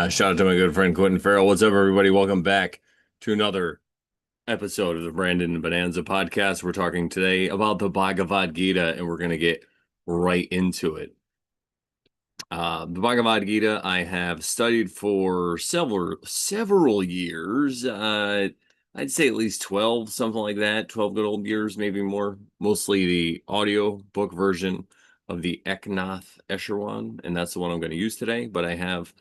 Shout out to my good friend Quentin Farrell. What's up, everybody? Welcome back to another episode of the Brandon and Bonanza podcast. We're talking today about the Bhagavad Gita, and we're going to get right into it. The Bhagavad Gita I have studied for several years. I'd say at least 12, something like that. 12 good old years, maybe more. Mostly the audio book version of the Eknath Easwaran, and that's the one I'm going to use today. But I have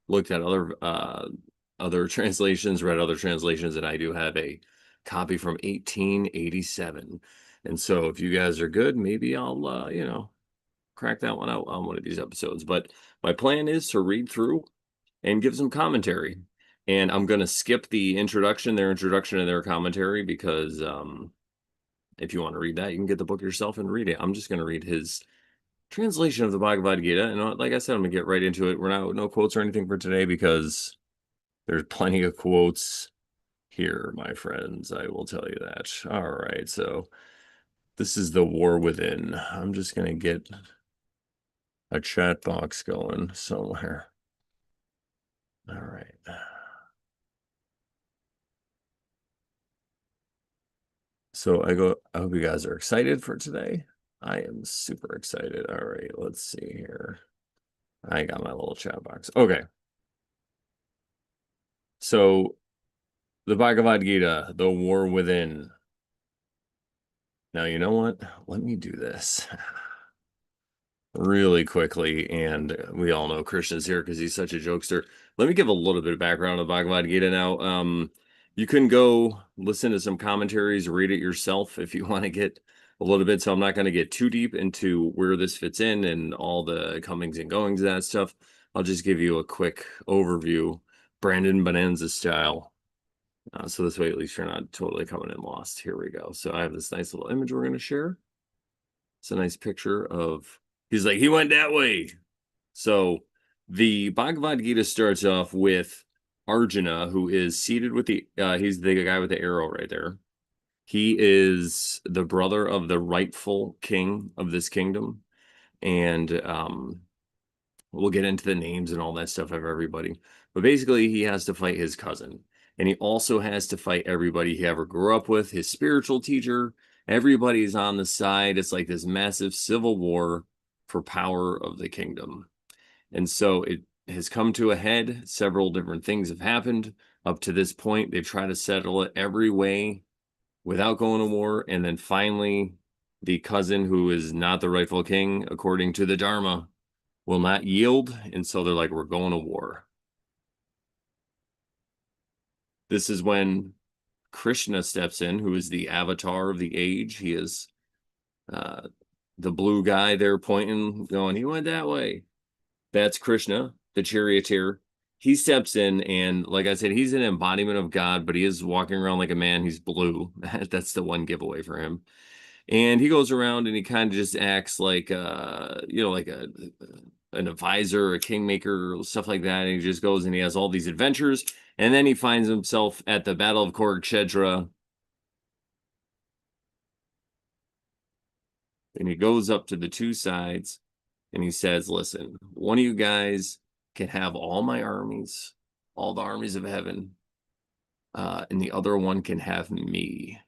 looked at other translations, read other translations, and I do have a copy from 1887. And so if you guys are good, maybe I'll crack that one out on one of these episodes. But my plan is to read through and give some commentary. And I'm going to skip their introduction and their commentary, because if you want to read that, you can get the book yourself and read it. I'm just going to read his translation of the Bhagavad Gita. And like I said, I'm going to get right into it. We're not no quotes or anything for today, because there's plenty of quotes here, my friends. I will tell you that. All right. So this is the war within. I'm just going to get a chat box going somewhere. All right. So I hope you guys are excited for today. I am super excited. All right, let's see here. I got my little chat box. Okay. So the Bhagavad Gita, the war within. Now, you know what? Let me do this really quickly. And we all know Krishna's here because he's such a jokester. Let me give a little bit of background on the Bhagavad Gita now. You can go listen to some commentaries, read it yourself if you want to get a little bit. So I'm not going to get too deep into where this fits in and all the comings and goings of that stuff. I'll just give you a quick overview, Brandon Bonanza style. So this way, at least you're not totally coming in lost. Here we go. So I have this nice little image we're going to share. It's a nice picture of, he's like, he went that way. So the Bhagavad Gita starts off with Arjuna, who is seated with he's the guy with the arrow right there. He is the brother of the rightful king of this kingdom. And we'll get into the names and all that stuff of everybody. But basically, he has to fight his cousin. And he also has to fight everybody he ever grew up with, his spiritual teacher. Everybody's on the side. It's like this massive civil war for power of the kingdom. And so it has come to a head. Several different things have happened up to this point. They've tried to settle it every way without going to war. And then finally, the cousin, who is not the rightful king, according to the Dharma, will not yield. And so they're like, we're going to war. This is when Krishna steps in, who is the avatar of the age. He is the blue guy there pointing, going, he went that way. That's Krishna, the charioteer. He steps in, and like I said, he's an embodiment of God, but he is walking around like a man. He's blue. That's the one giveaway for him. And he goes around and he kind of just acts like like an advisor, a kingmaker, stuff like that. And he just goes and he has all these adventures. And then he finds himself at the Battle of Kurukshetra. And he goes up to the two sides and he says, listen, one of you guys can have all my armies, all the armies of heaven, and the other one can have me.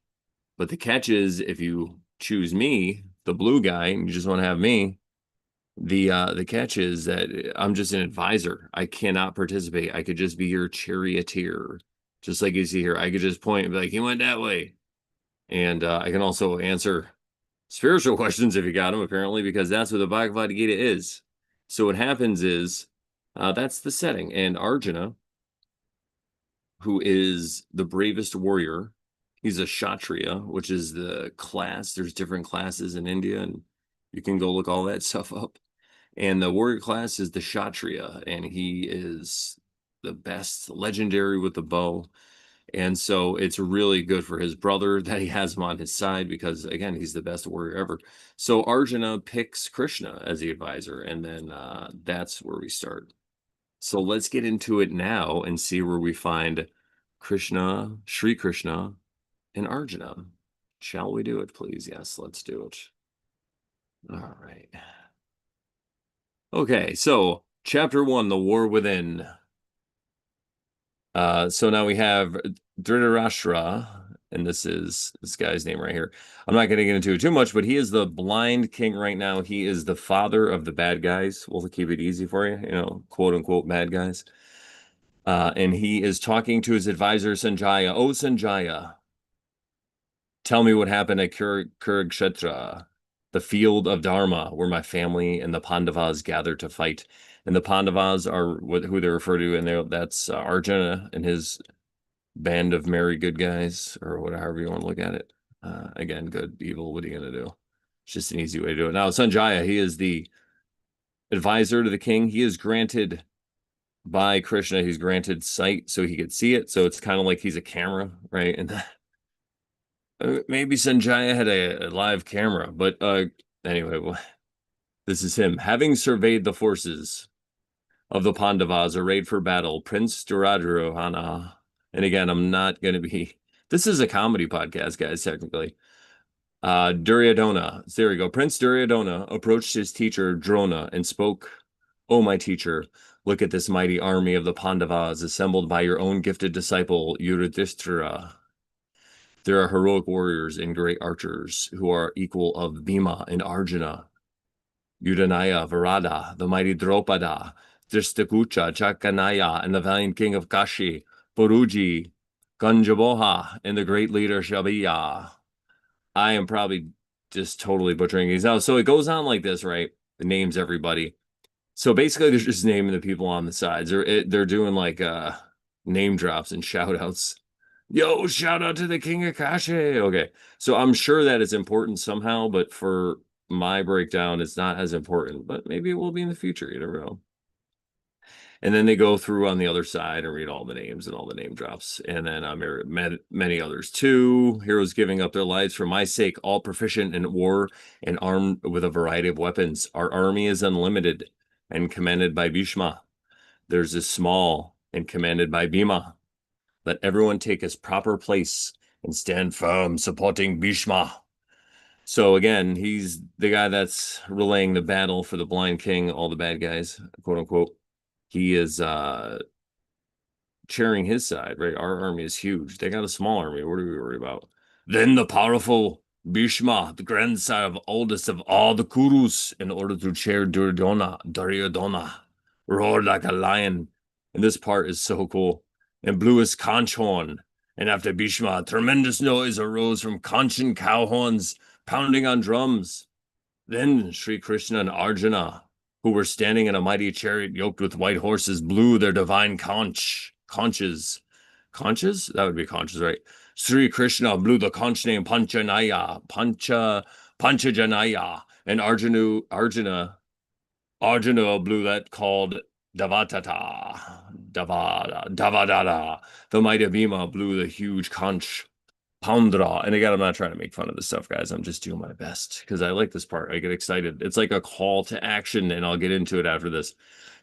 But the catch is, if you choose me, the blue guy, and you just want to have me, the catch is that I'm just an advisor. I cannot participate. I could just be your charioteer, just like you see here. I could just point and be like, he went that way. And I can also answer spiritual questions if you got them, apparently, because that's what the Bhagavad Gita is. So what happens is, that's the setting. And Arjuna, who is the bravest warrior, he's a Kshatriya, which is the class. There's different classes in India, and you can go look all that stuff up. And the warrior class is the Kshatriya, and he is the best, legendary with the bow. And so it's really good for his brother that he has him on his side, because, again, he's the best warrior ever. So Arjuna picks Krishna as the advisor, and then that's where we start. So let's get into it now and see where we find Krishna, Sri Krishna, and Arjuna. Shall we do it, please? Yes, let's do it. All right. Okay, so chapter 1, the war within. So now we have Dhritarashtra, and this is this guy's name right here. I'm not going to get into it too much, but he is the blind king right now. He is the father of the bad guys. We'll keep it easy for you, quote unquote bad guys. And he is talking to his advisor Sanjaya. Oh, Sanjaya, tell me what happened at Kurukshetra, the field of Dharma, where my family and the Pandavas gathered to fight. And the Pandavas are who they refer to, and that's Arjuna and his band of merry good guys, or whatever you want to look at it. Again, good, evil, what are you going to do? It's just an easy way to do it. Now, Sanjaya, he is the advisor to the king. He is granted by Krishna, he's granted sight so he could see it. So it's kind of like he's a camera, right? And maybe Sanjaya had a live camera, but anyway, well, this is him. Having surveyed the forces of the Pandavas arrayed for battle, Prince Duryodhana, and again, I'm not going to be. This is a comedy podcast, guys, technically. Duryodhana, there we go. Prince Duryodhana approached his teacher Drona and spoke, "Oh, my teacher, look at this mighty army of the Pandavas assembled by your own gifted disciple Yudhishthira. There are heroic warriors and great archers who are equal of Bhima and Arjuna, Yudanaya, Varada, the mighty Dropada, Drishtakucha, Chakanaya, and the valiant king of Kashi, Boruji, Ganjaboha, and the great leader Shabiya." I am probably just totally butchering these out. So it goes on like this, right? It names everybody. So basically, they're just naming the people on the sides. They're doing like name drops and shout outs. Yo, shout out to the King of Kashi. Okay. So I'm sure that it's important somehow, but for my breakdown, it's not as important. But maybe it will be in the future. You never know. And then they go through on the other side and read all the names and all the name drops. And then many others too. Heroes giving up their lives for my sake, all proficient in war and armed with a variety of weapons. Our army is unlimited and commanded by Bhishma. There's is small and commanded by Bhima. Let everyone take his proper place and stand firm, supporting Bhishma. So again, he's the guy that's relaying the battle for the blind king, all the bad guys, quote unquote. He is cheering his side, right? Our army is huge. They got a small army. What are we worried about? Then the powerful Bhishma, the grandson of oldest of all the Kurus, in order to cheer Duryodhana, roared like a lion. And this part is so cool. And blew his conch horn. And after Bhishma, a tremendous noise arose from conch and cow horns, pounding on drums. Then Sri Krishna and Arjuna, who were standing in a mighty chariot yoked with white horses, blew their divine conches. Conches? That would be conches, right? Sri Krishna blew the conch named Panchajanaya, and Arjuna blew that called Davadada. The mighty Bhima blew the huge conch Poundra. And again, I'm not trying to make fun of this stuff, guys. I'm just doing my best because I like this part. I get excited. It's like a call to action, and I'll get into it after this.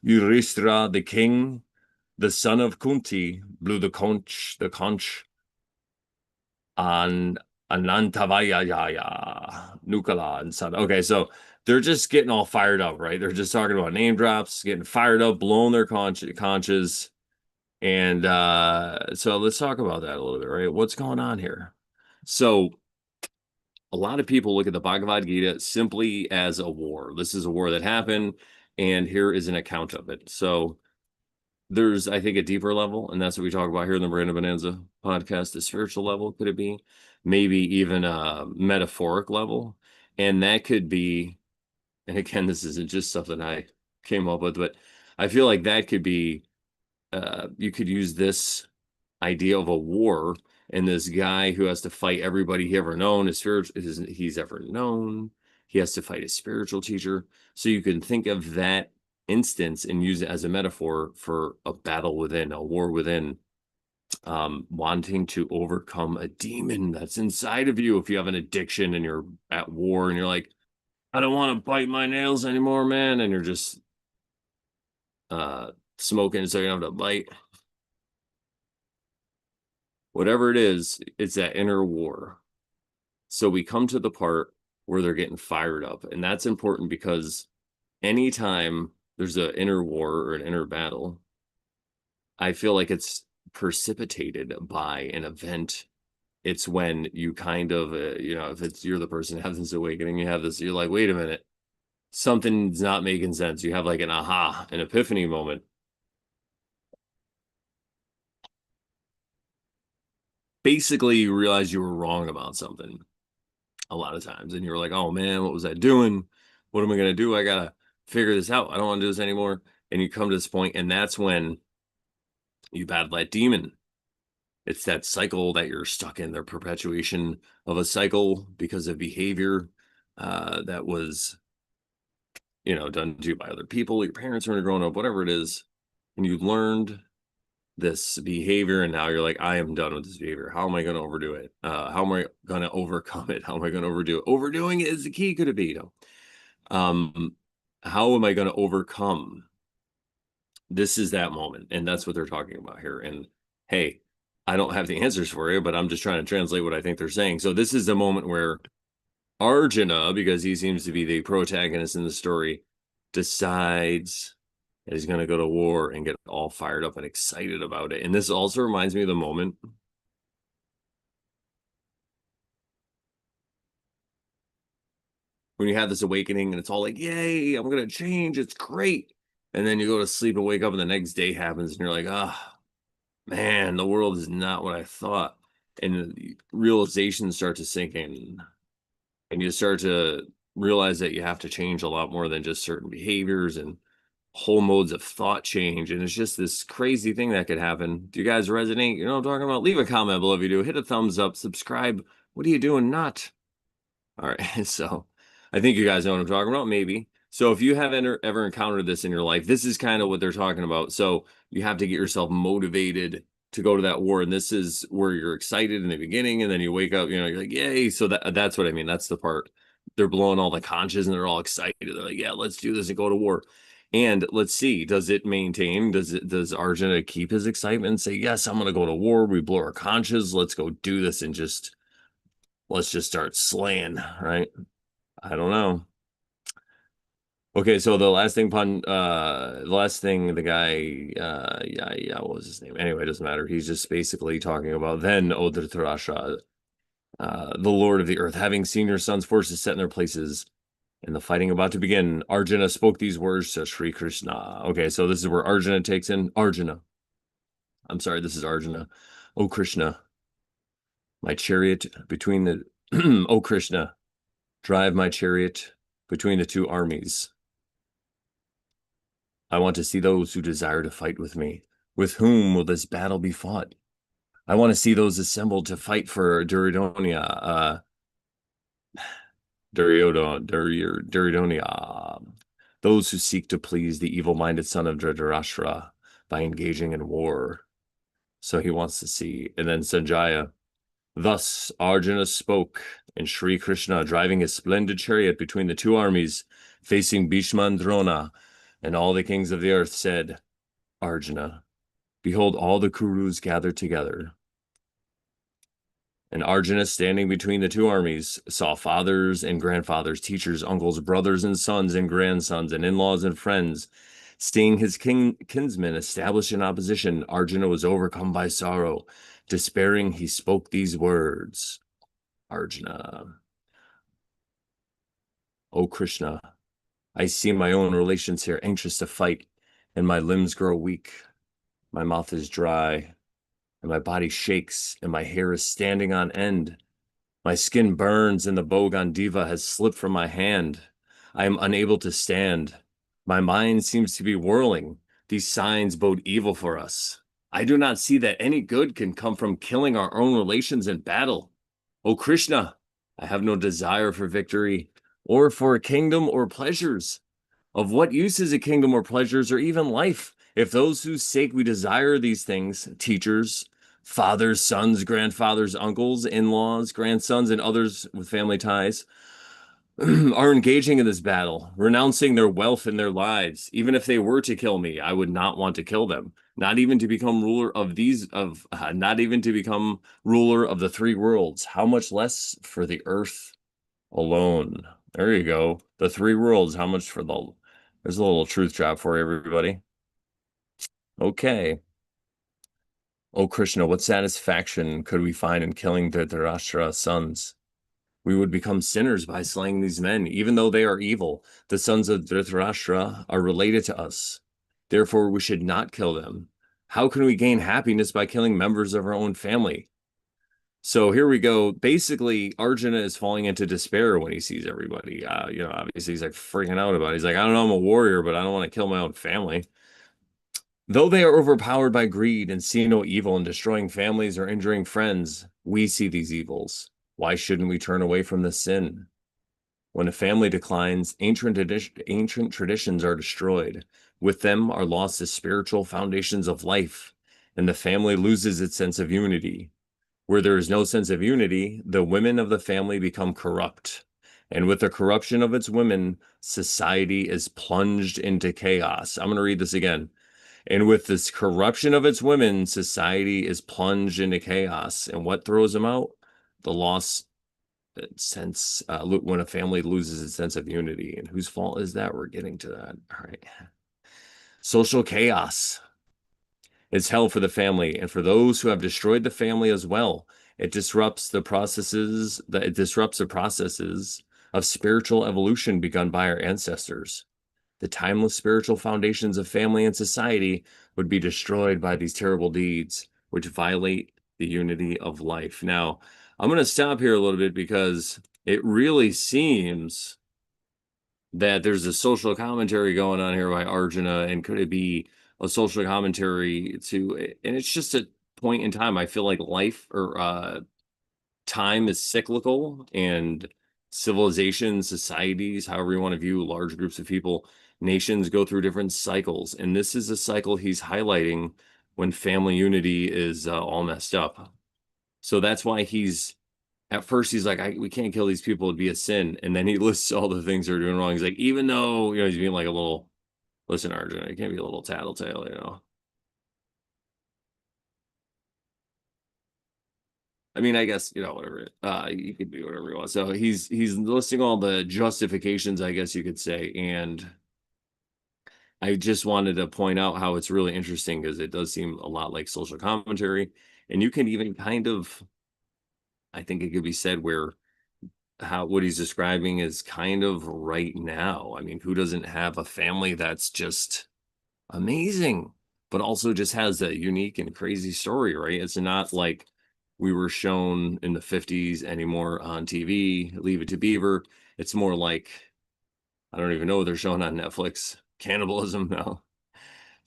Yudhishthira, the king, the son of Kunti, blew the conch on Anantavayaya, Nukala, and Sada. Okay, so they're just getting all fired up, right? They're just talking about name drops, getting fired up, blowing their conches. And so let's talk about that a little bit, right? What's going on here? So a lot of people look at the Bhagavad Gita simply as a war. This is a war that happened, and here is an account of it. So there's, I think, a deeper level, and that's what we talk about here in the Miranda Bonanza podcast. The spiritual level, could it be? Maybe even a metaphoric level. And that could be, and again, this isn't just something I came up with, but I feel like that could be, you could use this idea of a war and this guy who has to fight everybody he ever known, he's ever known. He has to fight his spiritual teacher. So you can think of that instance and use it as a metaphor for a battle within, a war within, wanting to overcome a demon that's inside of you. If you have an addiction and you're at war and you're like, I don't want to bite my nails anymore, man, and you're just smoking so you don't have to bite. Whatever it is, it's that inner war. So we come to the part where they're getting fired up. And that's important because anytime there's an inner war or an inner battle, I feel like it's precipitated by an event. It's when you kind of, if you're the person who has this awakening, you have this, you're like, wait a minute, something's not making sense. You have like an aha, an epiphany moment. Basically, you realize you were wrong about something a lot of times. And you're like, oh man, what was I doing? What am I going to do? I got to figure this out. I don't want to do this anymore. And you come to this point, and that's when you battle that demon. It's that cycle that you're stuck in, the perpetuation of a cycle because of behavior that was, done to you by other people, your parents when you're growing up, whatever it is. And you learned this behavior, and now you're like, I am done with this behavior. How am I going to overdo it? How am I going to overcome it? How am I going to overdo it? Overdoing it is the key. Could it be? Um, how am I going to overcome? This is that moment, and that's what they're talking about here. And hey, I don't have the answers for you, but I'm just trying to translate what I think they're saying. So this is the moment where Arjuna, because he seems to be the protagonist in the story, decides that he's going to go to war and get all fired up and excited about it. And this also reminds me of the moment when you have this awakening and it's all like, yay, I'm going to change. It's great. And then you go to sleep and wake up and the next day happens and you're like, ah, man, the world is not what I thought. And the realizations start to sink in. And you start to realize that you have to change a lot more than just certain behaviors, and whole modes of thought change. And it's just this crazy thing that could happen. Do you guys resonate? You know what I'm talking about? Leave a comment below if you do. Hit a thumbs up, subscribe. What are you doing? Not. All right. So I think you guys know what I'm talking about, maybe. So if you haven't ever encountered this in your life, this is kind of what they're talking about. So you have to get yourself motivated to go to that war. And this is where you're excited in the beginning, and then you wake up, you're like, yay. So that's what I mean. That's the part. They're blowing all the conches and they're all excited. They're like, yeah, let's do this and go to war. And let's see, does it maintain? Does Arjuna keep his excitement and say, yes, I'm gonna go to war. We blow our conches, let's go do this and let's just start slaying, right? I don't know. Okay, so the last thing the guy, yeah, what was his name? Anyway, it doesn't matter. He's just basically talking about then, O Dhritarashtra, the Lord of the earth, having seen your son's forces set in their places and the fighting about to begin, Arjuna spoke these words to Sri Krishna. Okay, so this is where Arjuna takes in Arjuna. I'm sorry, this is Arjuna. O Krishna, my chariot between the O Krishna, drive my chariot between the two armies. I want to see those who desire to fight with me. With whom will this battle be fought? I want to see those assembled to fight for Duridonia, Duridonia, those who seek to please the evil-minded son of Dhritarashtra by engaging in war. So he wants to see. And then Sanjaya, thus Arjuna spoke, and Sri Krishna, driving his splendid chariot between the two armies, facing Bhishma and Drona, and all the kings of the earth, said, Arjuna, behold all the Kurus gathered together. And Arjuna, standing between the two armies, saw fathers and grandfathers, teachers, uncles, brothers and sons and grandsons, and in-laws and friends. Seeing his kinsmen established in opposition, Arjuna was overcome by sorrow. Despairing, he spoke these words. Arjuna, O Krishna, I see my own relations here, anxious to fight, and my limbs grow weak. My mouth is dry, and my body shakes, and my hair is standing on end. My skin burns, and the bow Gandiva has slipped from my hand. I am unable to stand. My mind seems to be whirling. These signs bode evil for us. I do not see that any good can come from killing our own relations in battle. O Krishna, I have no desire for victory, or for a kingdom or pleasures. Of what use is a kingdom or pleasures or even life, if those whose sake we desire these things, teachers, fathers, sons, grandfathers, uncles, in-laws, grandsons, and others with family ties, are engaging in this battle, renouncing their wealth and their lives? Even if they were to kill me, I would not want to kill them. Not even to become ruler of not even to become ruler of the three worlds. How much less for the earth alone? There you go. The three worlds. How much for the? There's a little truth drop for everybody. Okay. O Krishna, what satisfaction could we find in killing Dhritarashtra's sons? We would become sinners by slaying these men, even though they are evil. The sons of Dhritarashtra are related to us. Therefore, we should not kill them. How can we gain happiness by killing members of our own family? So here we go. Basically, Arjuna is falling into despair when he sees everybody. Obviously he's like freaking out about it. He's like, I don't know, I'm a warrior, but I don't want to kill my own family. Though they are overpowered by greed and see no evil in destroying families or injuring friends, we see these evils. Why shouldn't we turn away from this sin? When a family declines, ancient traditions are destroyed. With them are lost the spiritual foundations of life, and the family loses its sense of unity. Where there is no sense of unity, the women of the family become corrupt. And with the corruption of its women, society is plunged into chaos. I'm going to read this again. And with this corruption of its women, society is plunged into chaos. And what throws them out? The loss sense when a family loses its sense of unity. And whose fault is that? We're getting to that. All right. Social chaos. It's hell for the family and for those who have destroyed the family as well. It disrupts the processes of spiritual evolution begun by our ancestors. The timeless spiritual foundations of family and society would be destroyed by these terrible deeds, which violate the unity of life. Now, I'm going to stop here a little bit because it really seems that there's a social commentary going on here by Arjuna, and could it be a social commentary to, and it's just a point in time. I feel like life or time is cyclical, and civilizations, societies, however you want to view large groups of people, nations go through different cycles. And this is a cycle he's highlighting when family unity is all messed up. So that's why at first he's like, we can't kill these people, it'd be a sin. And then he lists all the things they're doing wrong. He's like, even though, he's being like a little, listen, Arjuna, you can't be a little tattletale. I mean, I guess, whatever. You could do whatever you want. So he's listing all the justifications, I guess you could say. And I just wanted to point out how it's really interesting because it does seem a lot like social commentary. And you can even kind of, I think it could be said where what he's describing is kind of right now. I mean, who doesn't have a family that's just amazing, but also just has a unique and crazy story, right? It's not like we were shown in the 50s anymore on TV, Leave It to Beaver. It's more like, I don't even know what they're showing on Netflix, cannibalism now.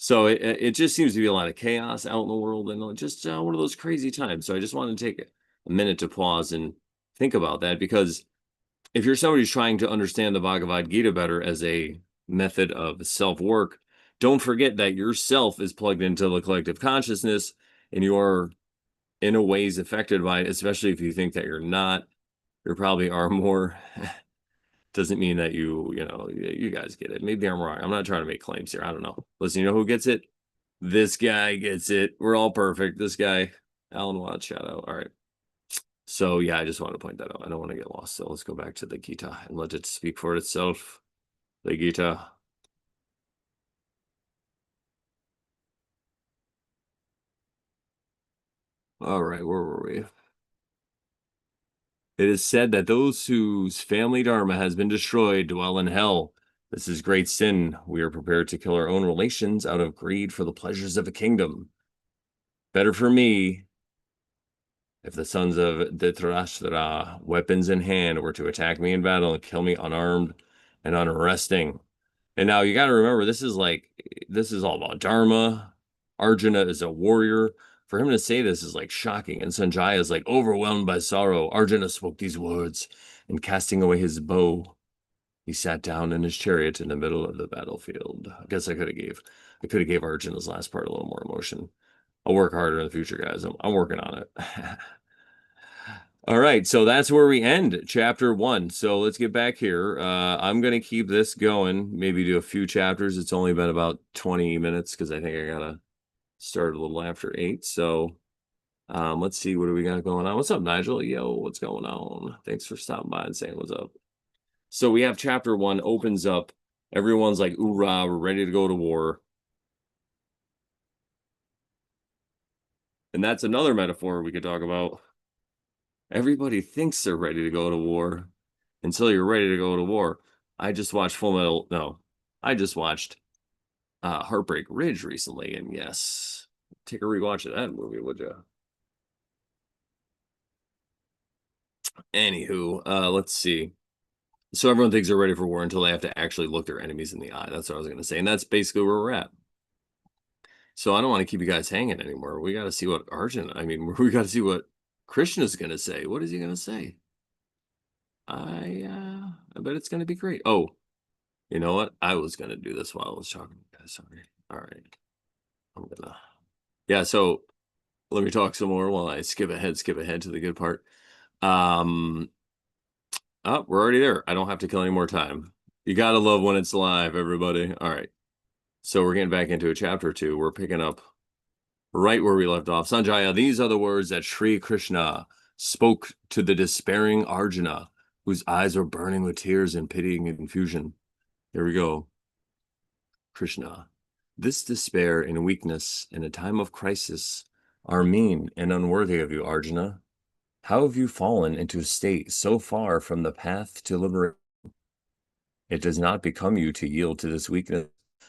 So it just seems to be a lot of chaos out in the world, and just one of those crazy times. So I just wanted to take a minute to pause and think about that, because if you're somebody who's trying to understand the Bhagavad Gita better as a method of self-work, don't forget that yourself is plugged into the collective consciousness, and you are in a ways affected by it, especially if you think that you're not. There probably are more. Doesn't mean that you guys get it. Maybe I'm wrong. I'm not trying to make claims here. I don't know. Listen, you know who gets it? This guy gets it. We're all perfect. This guy, Alan Watts, shout out. All right. So yeah, I just want to point that out. I don't want to get lost. So let's go back to the Gita and let it speak for itself. The Gita. All right, where were we? It is said that those whose family dharma has been destroyed dwell in hell. This is great sin. We are prepared to kill our own relations out of greed for the pleasures of a kingdom. Better for me if the sons of Dhritarashtra, weapons in hand, were to attack me in battle and kill me unarmed and unresting. And now you got to remember, this is all about dharma. Arjuna is a warrior. For him to say this is like shocking. And Sanjaya is like overwhelmed by sorrow. Arjuna spoke these words, and casting away his bow, he sat down in his chariot in the middle of the battlefield. I guess I could have gave Arjuna's last part a little more emotion. I'll work harder in the future, guys. I'm working on it. All right, so that's where we end chapter 1. So let's get back here. I'm going to keep this going, maybe do a few chapters. It's only been about 20 minutes because I think I got to start a little after 8. So let's see, what do we got going on? What's up, Nigel? Yo, what's going on? Thanks for stopping by and saying what's up. So we have chapter 1 opens up. Everyone's like, "Oorah, we're ready to go to war." And that's another metaphor we could talk about. Everybody thinks they're ready to go to war until you're ready to go to war. I just watched Full Metal. No, I just watched Heartbreak Ridge recently, and yes, take a rewatch of that movie, would you? Anywho, let's see. So everyone thinks they're ready for war until they have to actually look their enemies in the eye. That's what I was going to say, and that's basically where we're at. So I don't want to keep you guys hanging anymore. We got to see what Arjun. I mean, we got to see what Krishna's going to say. What is he going to say? I bet it's going to be great. Oh, you know what? I was going to do this while I was talking. Sorry. All right. I'm gonna. Yeah. So let me talk some more while I skip ahead to the good part. Um. Oh, we're already there. I don't have to kill any more time. You gotta love when it's live, everybody. All right. So we're getting back into a chapter two. We're picking up right where we left off. Sanjaya, these are the words that Sri Krishna spoke to the despairing Arjuna, whose eyes were burning with tears and pitying confusion. Here we go. Krishna, this despair and weakness in a time of crisis are mean and unworthy of you, Arjuna. How have you fallen into a state so far from the path to liberation? It does not become you to yield to this weakness.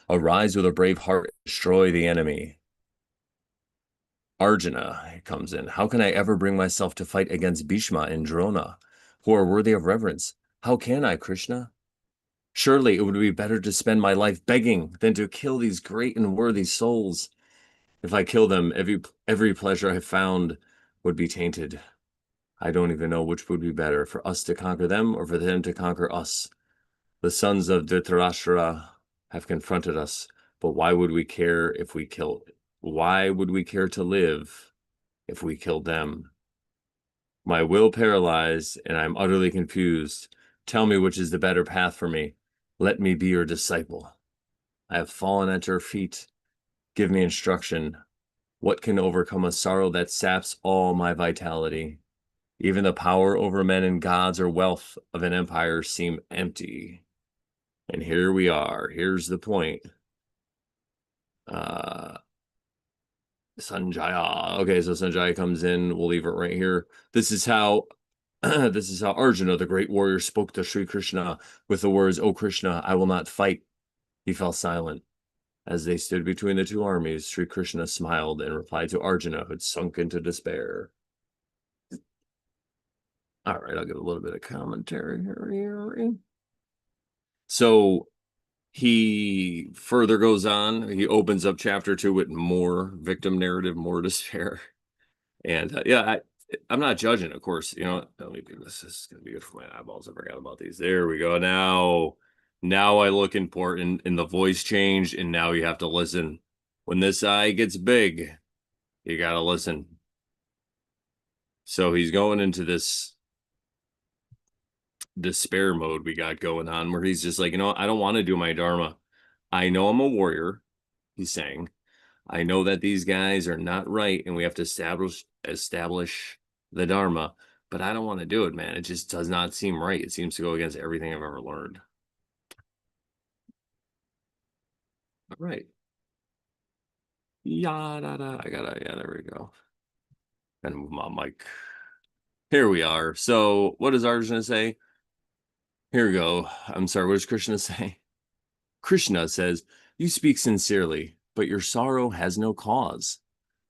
Arise with a brave heart, destroy the enemy. Arjuna comes in. How can I ever bring myself to fight against Bhishma and Drona, who are worthy of reverence? How can I, Krishna? Surely it would be better to spend my life begging than to kill these great and worthy souls. If I kill them, every pleasure I found would be tainted. I don't even know which would be better, for us to conquer them or for them to conquer us. The sons of Dhritarashtra have confronted us, but why would we care if we kill? Why would we care to live if we killed them? My will paralyzed, and I'm utterly confused. Tell me which is the better path for me. Let me be your disciple. I have fallen at your feet. Give me instruction. What can overcome a sorrow that saps all my vitality? Even the power over men and gods or wealth of an empire seem empty. And here we are. Here's the point. Sanjaya. Okay, so Sanjaya comes in. We'll leave it right here. This is how this is how Arjuna, the great warrior, spoke to Sri Krishna with the words, "O Krishna, I will not fight." He fell silent. As they stood between the two armies, Sri Krishna smiled and replied to Arjuna, who had sunk into despair. All right, I'll give a little bit of commentary here. So he further goes on. He opens up chapter two with more victim narrative, more despair. And yeah, I'm not judging, of course. You know, let me do this. This is going to be good for my eyeballs. I forgot about these. There we go. Now I look important, and the voice changed, and now you have to listen. When this eye gets big, you got to listen. So he's going into this despair mode we got going on where he's just like, I don't want to do my dharma. I know I'm a warrior, he's saying. I know that these guys are not right and we have to establish the dharma, but I don't want to do it, man. It just does not seem right. It seems to go against everything I've ever learned. All right. Yada. Yeah, there we go. Gotta move my mic. Here we are. So what does Arjuna say? Here we go. I'm sorry, what does Krishna say? Krishna says, "You speak sincerely, but your sorrow has no cause.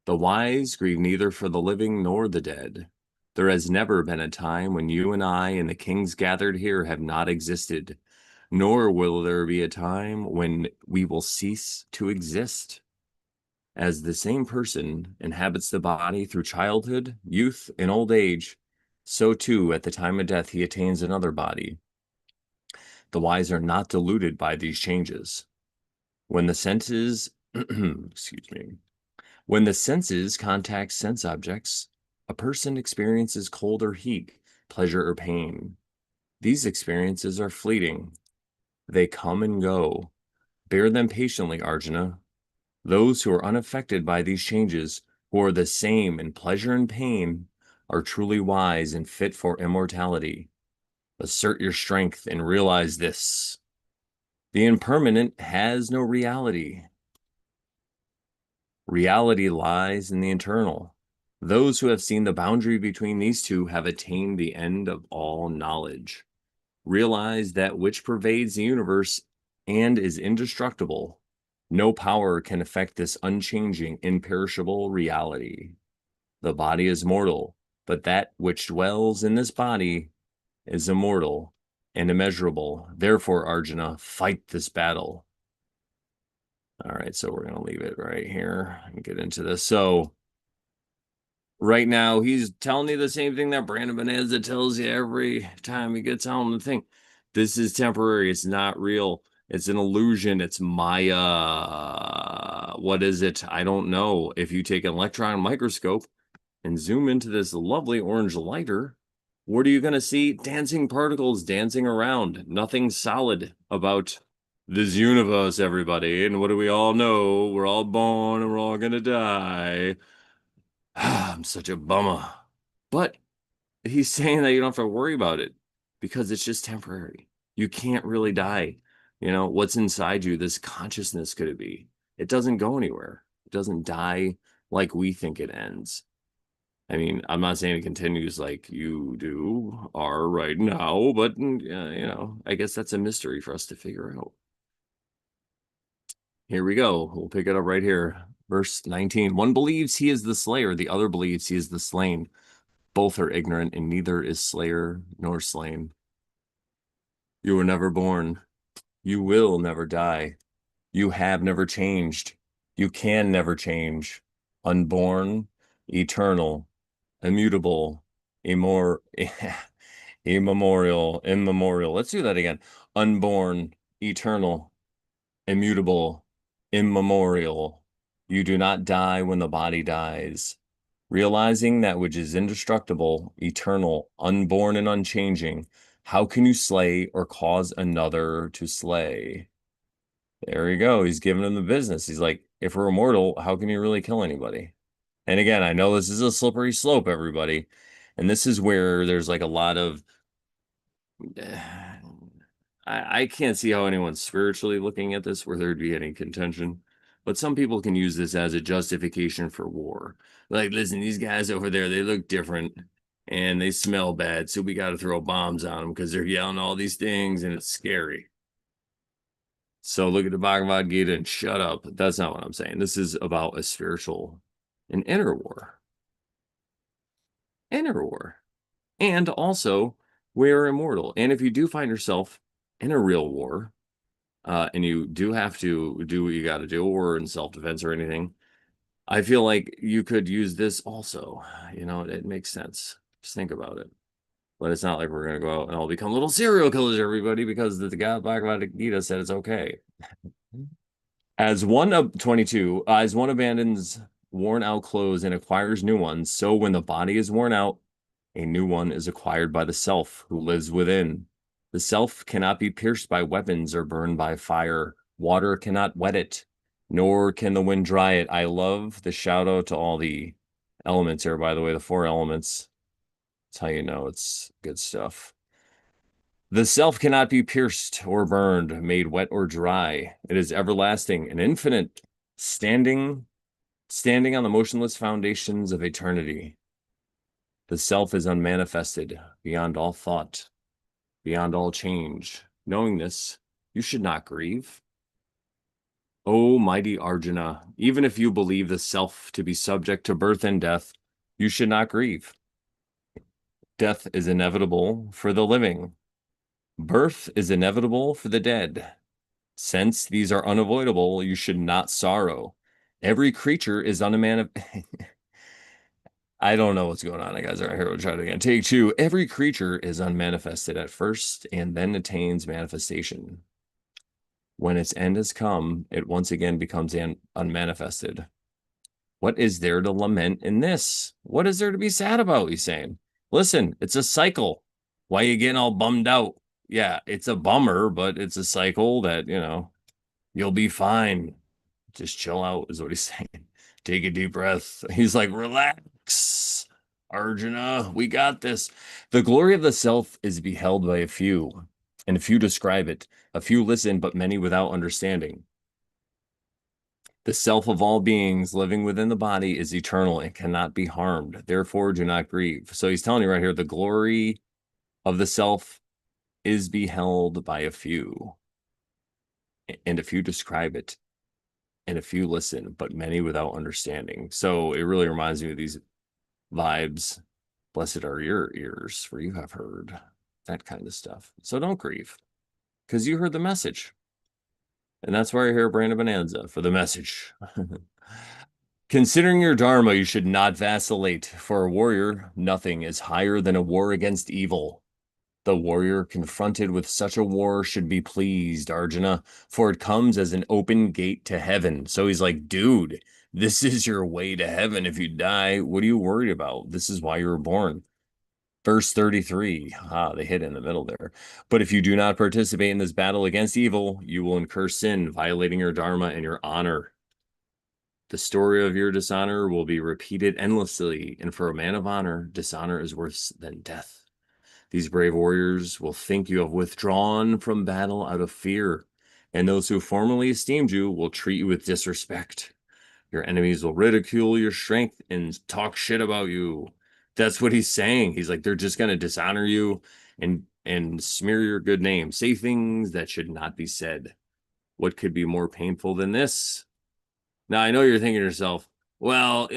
The wise grieve neither for the living nor the dead. There has never been a time when you and I and the kings gathered here have not existed, nor will there be a time when we will cease to exist. As the same person inhabits the body through childhood, youth, and old age, so too at the time of death he attains another body. The wise are not deluded by these changes. When the senses, excuse me, when the senses contact sense objects, a person experiences cold or heat, pleasure or pain. These experiences are fleeting. They come and go. Bear them patiently, Arjuna. Those who are unaffected by these changes, who are the same in pleasure and pain, are truly wise and fit for immortality. Assert your strength and realize this. The impermanent has no reality. Reality lies in the eternal. Those who have seen the boundary between these two have attained the end of all knowledge. Realize that which pervades the universe and is indestructible. No power can affect this unchanging, imperishable reality. The body is mortal, but that which dwells in this body is immortal and immeasurable. Therefore, Arjuna, fight this battle. All right, so we're going to leave it right here and get into this. So right now, he's telling you the same thing that Brandon Bonanza tells you every time he gets on the thing. This is temporary. It's not real. It's an illusion. It's Maya. What is it? I don't know. If you take an electron microscope and zoom into this lovely orange lighter, what are you going to see? Dancing particles dancing around. Nothing solid about this universe, everybody. And what do we all know? We're all born and we're all going to die. I'm such a bummer. But he's saying that you don't have to worry about it because it's just temporary. You can't really die. You know, what's inside you, this consciousness could it be? It doesn't go anywhere. It doesn't die like we think it ends. I mean, I'm not saying it continues like you are right now, but I guess that's a mystery for us to figure out. Here we go. We'll pick it up right here. Verse 19. One believes he is the slayer, the other believes he is the slain. Both are ignorant, and neither is slayer nor slain. You were never born. You will never die. You have never changed. You can never change. Unborn, eternal, immutable, immemorial. Let's do that again. Unborn, eternal, immutable, immemorial. You do not die when the body dies. Realizing that which is indestructible, eternal, unborn, and unchanging, how can you slay or cause another to slay? There you go. He's giving him the business. He's like, if we're immortal, how can you really kill anybody? And again, I know this is a slippery slope, everybody. And this is where there's like a lot of I can't see how anyone's spiritually looking at this where there'd be any contention. But some people can use this as a justification for war. Like, listen, these guys over there, they look different and they smell bad, so we got to throw bombs on them because they're yelling all these things and it's scary. So look at the Bhagavad Gita and shut up. That's not what I'm saying. This is about a spiritual, an inner war. Inner war. And also, we're immortal. And if you do find yourself in a real war, and you do have to do what you got to do, or in self-defense or anything, I feel like you could use this also. You know, it makes sense. Just think about it. But it's not like we're going to go out and all become little serial killers, everybody, because the God Bhagavad Gita said it's okay. As one of 22, as one abandons worn out clothes and acquires new ones, so when the body is worn out, a new one is acquired by the self who lives within. The self cannot be pierced by weapons or burned by fire. Water cannot wet it, nor can the wind dry it. I love the shout out to all the elements here, by the way, the four elements. That's how you know it's good stuff. The self cannot be pierced or burned, made wet or dry. It is everlasting and infinite, standing on the motionless foundations of eternity. The self is unmanifested, beyond all thought, beyond all change. Knowing this, you should not grieve. O mighty Arjuna, even if you believe the self to be subject to birth and death, you should not grieve. Death is inevitable for the living. Birth is inevitable for the dead. Since these are unavoidable, you should not sorrow. Every creature is I don't know what's going on, guys. All right, here we'll try it again. Take two. Every creature is unmanifested at first and then attains manifestation. When its end has come, it once again becomes unmanifested. What is there to lament in this? What is there to be sad about, he's saying? Listen, it's a cycle. Why are you getting all bummed out? Yeah, it's a bummer, but it's a cycle that, you'll be fine. Just chill out is what he's saying. Take a deep breath. He's like, relax, Arjuna, we got this. The glory of the self is beheld by a few, and a few describe it. A few listen, but many without understanding. The self of all beings living within the body is eternal and cannot be harmed. Therefore, do not grieve. So he's telling you right here, the glory of the self is beheld by a few, and a few describe it, and a few listen, but many without understanding. So it really reminds me of these vibes. Blessed are your ears, for you have heard, that kind of stuff. So don't grieve, because you heard the message. And that's why you're here, Brand of Bonanza, for the message. Considering your dharma, you should not vacillate. For a warrior, nothing is higher than a war against evil. The warrior confronted with such a war should be pleased, Arjuna, for it comes as an open gate to heaven. So he's like, dude, this is your way to heaven. If you die, what are you worried about? This is why you were born. Verse 33. They hit in the middle there. But if you do not participate in this battle against evil, you will incur sin, violating your dharma and your honor. The story of your dishonor will be repeated endlessly, and for a man of honor, dishonor is worse than death. These brave warriors will think you have withdrawn from battle out of fear, and those who formerly esteemed you will treat you with disrespect. Your enemies will ridicule your strength and talk shit about you. That's what he's saying. He's like, they're just going to dishonor you and smear your good name, say things that should not be said. What could be more painful than this? Now, I know you're thinking to yourself, well,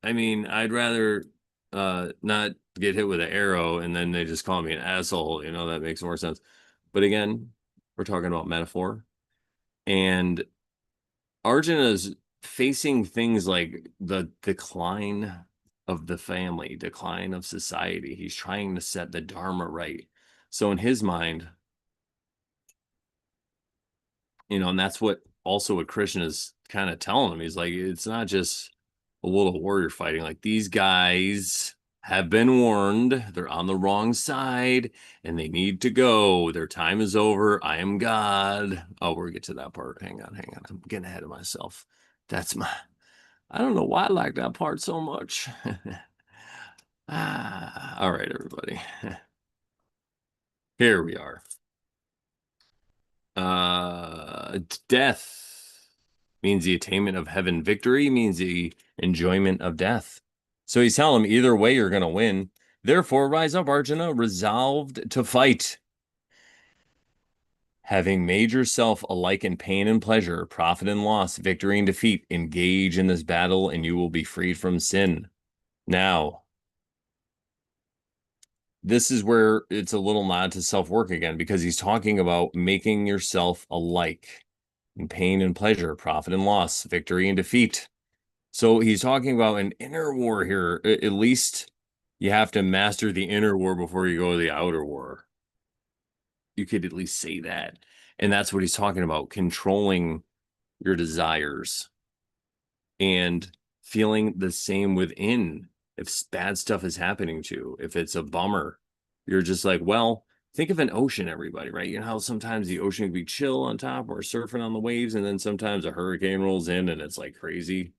I mean, I'd rather not get hit with an arrow and then they just call me an asshole. That makes more sense. But again, we're talking about metaphor. And Arjuna is facing things like the decline of the family, decline of society. He's trying to set the dharma right. So in his mind, and that's what Krishna is kind of telling him. He's like, it's not just a little warrior fighting. Like, these guys have been warned. They're on the wrong side and they need to go. Their time is over. I am God. Oh, we'll get to that part. Hang on. I'm getting ahead of myself. I don't know why I like that part so much. All right, everybody. Here we are. Death means the attainment of heaven. Victory means the enjoyment of death. So he's telling him, either way, you're going to win. Therefore, rise up, Arjuna, resolved to fight. Having made yourself alike in pain and pleasure, profit and loss, victory and defeat, engage in this battle, and you will be freed from sin. Now, this is where it's a little nod to self-work again, because he's talking about making yourself alike in pain and pleasure, profit and loss, victory and defeat. So he's talking about an inner war here. At least you have to master the inner war before you go to the outer war. You could at least say that. And that's what he's talking about, controlling your desires and feeling the same within. If bad stuff is happening to you, if it's a bummer, you're just like, well, think of an ocean, everybody, right? You know how sometimes the ocean can be chill on top or surfing on the waves, and then sometimes a hurricane rolls in and it's like crazy,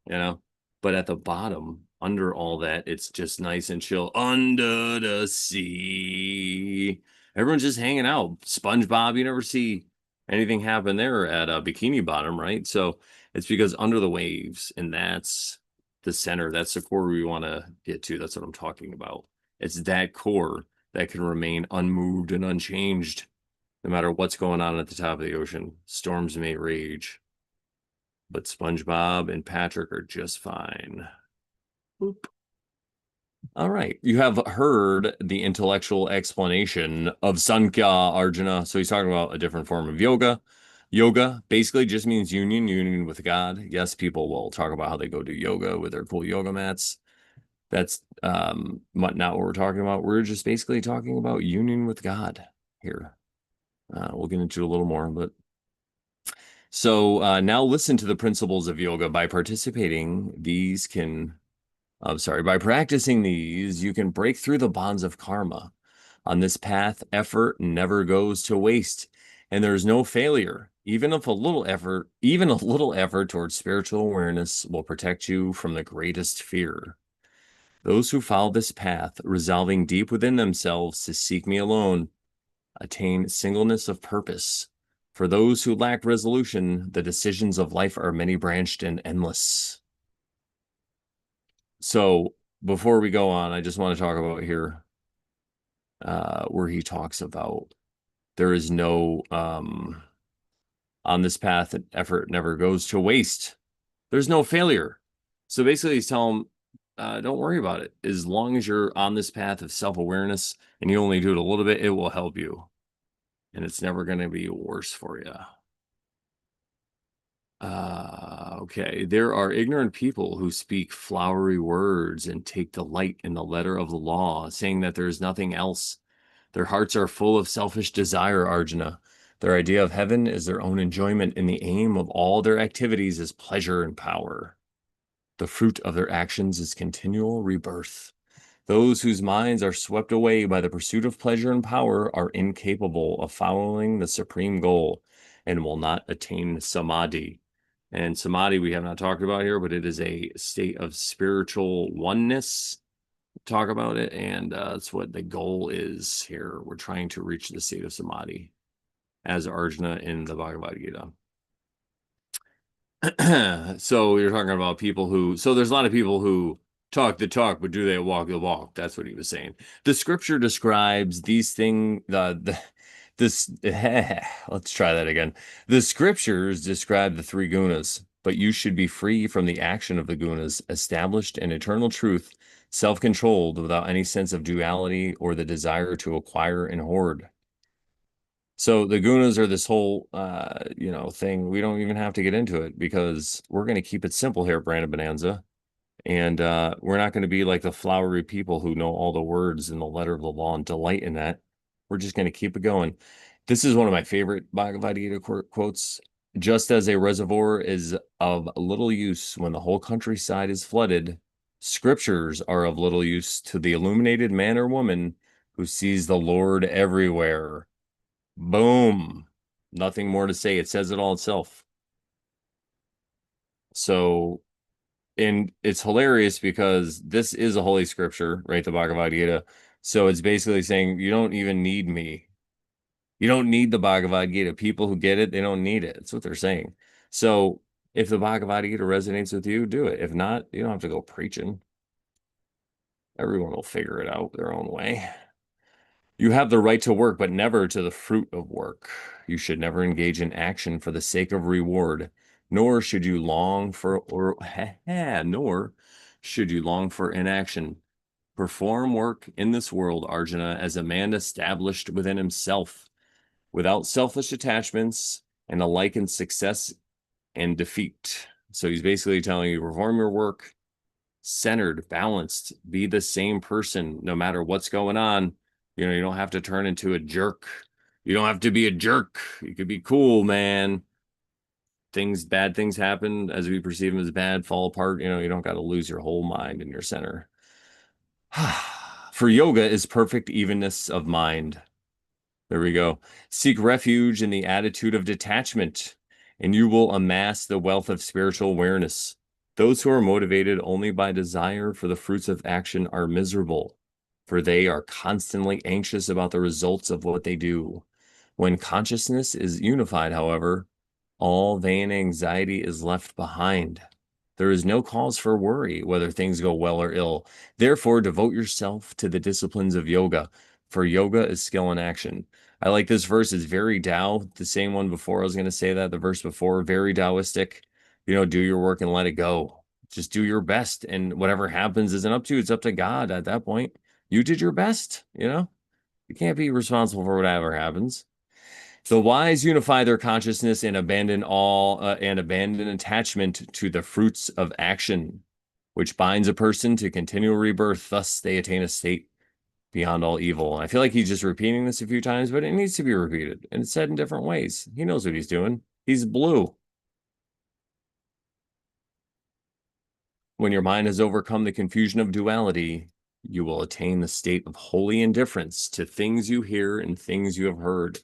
you know? But at the bottom, under all that, it's just nice and chill under the sea. Everyone's just hanging out. SpongeBob, you never see anything happen there at Bikini Bottom, right? So it's because under the waves, and that's the center, that's the core we want to get to. That's what I'm talking about. It's that core that can remain unmoved and unchanged no matter what's going on at the top of the ocean. Storms may rage, but SpongeBob and Patrick are just fine. Boop. All right. You have heard the intellectual explanation of Sankhya, Arjuna. So he's talking about a different form of yoga. Yoga basically just means union with God. Yes, people will talk about how they go do yoga with their cool yoga mats. That's not what we're talking about. We're just basically talking about union with God here. We'll get into a little more, but so now listen to the principles of yoga. By participating, by practicing these, you can break through the bonds of karma. On this path, effort never goes to waste, and there's no failure. Even a little effort towards spiritual awareness will protect you from the greatest fear. Those who follow this path, resolving deep within themselves to seek me alone, attain singleness of purpose. For those who lack resolution, the decisions of life are many-branched and endless. So before we go on, I just want to talk about here where he talks about there is no on this path, effort never goes to waste. There's no failure. So basically, he's telling them, don't worry about it. As long as you're on this path of self-awareness and you only do it a little bit, it will help you. And it's never going to be worse for you. Okay. There are ignorant people who speak flowery words and take delight in the letter of the law, saying that there is nothing else. Their hearts are full of selfish desire, Arjuna. Their idea of heaven is their own enjoyment, and the aim of all their activities is pleasure and power. The fruit of their actions is continual rebirth. Those whose minds are swept away by the pursuit of pleasure and power are incapable of following the supreme goal and will not attain samadhi. And samadhi we have not talked about here, but it is a state of spiritual oneness. Talk about it, and that's what the goal is here. We're trying to reach the state of samadhi as Arjuna in the Bhagavad Gita. So you're talking about people who, so there's a lot of people who talk the talk, but do they walk the walk? That's what he was saying. The scripture describes these things, let's try that again. The scriptures describe the three gunas, but you should be free from the action of the gunas, established in eternal truth, self-controlled without any sense of duality or the desire to acquire and hoard. So the gunas are this whole, thing. We don't even have to get into it because we're going to keep it simple here, Brandon Bonanza. And we're not going to be like the flowery people who know all the words in the letter of the law and delight in that. We're just going to keep it going. This is one of my favorite Bhagavad Gita quotes. Just as a reservoir is of little use when the whole countryside is flooded, scriptures are of little use to the illuminated man or woman who sees the Lord everywhere. Boom. Nothing more to say. It says it all itself. So, and it's hilarious because this is a holy scripture, right? The Bhagavad Gita. So it's basically saying you don't even need me. You don't need the Bhagavad Gita. People who get it, they don't need it. That's what they're saying. So if the Bhagavad Gita resonates with you, do it. If not, you don't have to go preaching. Everyone will figure it out their own way. You have the right to work, but never to the fruit of work. You should never engage in action for the sake of reward, nor should you long for nor should you long for inaction. Perform work in this world, Arjuna, as a man established within himself, without selfish attachments, and alike in success and defeat. So he's basically telling you, perform your work centered, balanced, be the same person no matter what's going on. You don't have to turn into a jerk. You don't have to be a jerk. You could be cool, man. Bad things happen as we perceive them as bad, fall apart. You don't got to lose your whole mind in your center. For yoga is perfect evenness of mind. There we go. Seek refuge in the attitude of detachment, and you will amass the wealth of spiritual awareness. Those who are motivated only by desire for the fruits of action are miserable, for they are constantly anxious about the results of what they do. When consciousness is unified, however, all vain anxiety is left behind. There is no cause for worry whether things go well or ill. Therefore, devote yourself to the disciplines of yoga, for yoga is skill in action. I like this verse. It's very Tao, the same one before. I was going to say that, the verse before, very Taoistic. Do your work and let it go. Just do your best. And whatever happens isn't up to you. It's up to God at that point. You did your best, You can't be responsible for whatever happens. The wise unify their consciousness and abandon attachment to the fruits of action, which binds a person to continual rebirth. Thus, they attain a state beyond all evil. And I feel like he's just repeating this a few times, but it needs to be repeated. And it's said in different ways. He knows what he's doing. He's blue. When your mind has overcome the confusion of duality, you will attain the state of holy indifference to things you hear and things you have heard.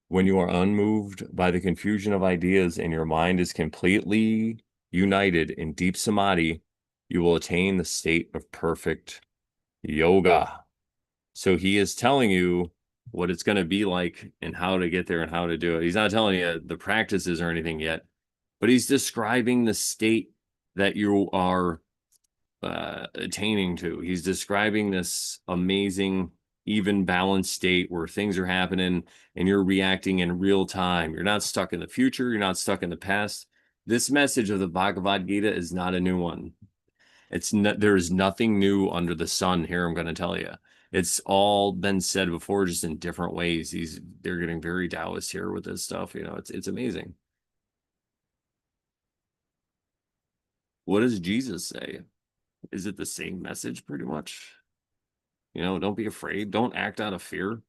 When you are unmoved by the confusion of ideas and your mind is completely united in deep samadhi, you will attain the state of perfect yoga. So he is telling you, what it's going to be like and how to get there and how to do it. He's not telling you the practices or anything yet, but he's describing the state that you are attaining to. He's describing this amazing, even balanced state where things are happening and you're reacting in real time. You're not stuck in the future, you're not stuck in the past. This message of the Bhagavad Gita is not a new one. It's not, there is nothing new under the sun here, I'm going to tell you. It's all been said before, just in different ways. They're getting very Taoist here with this stuff. It's amazing. What does Jesus say? Is it the same message pretty much? Don't be afraid. Don't act out of fear.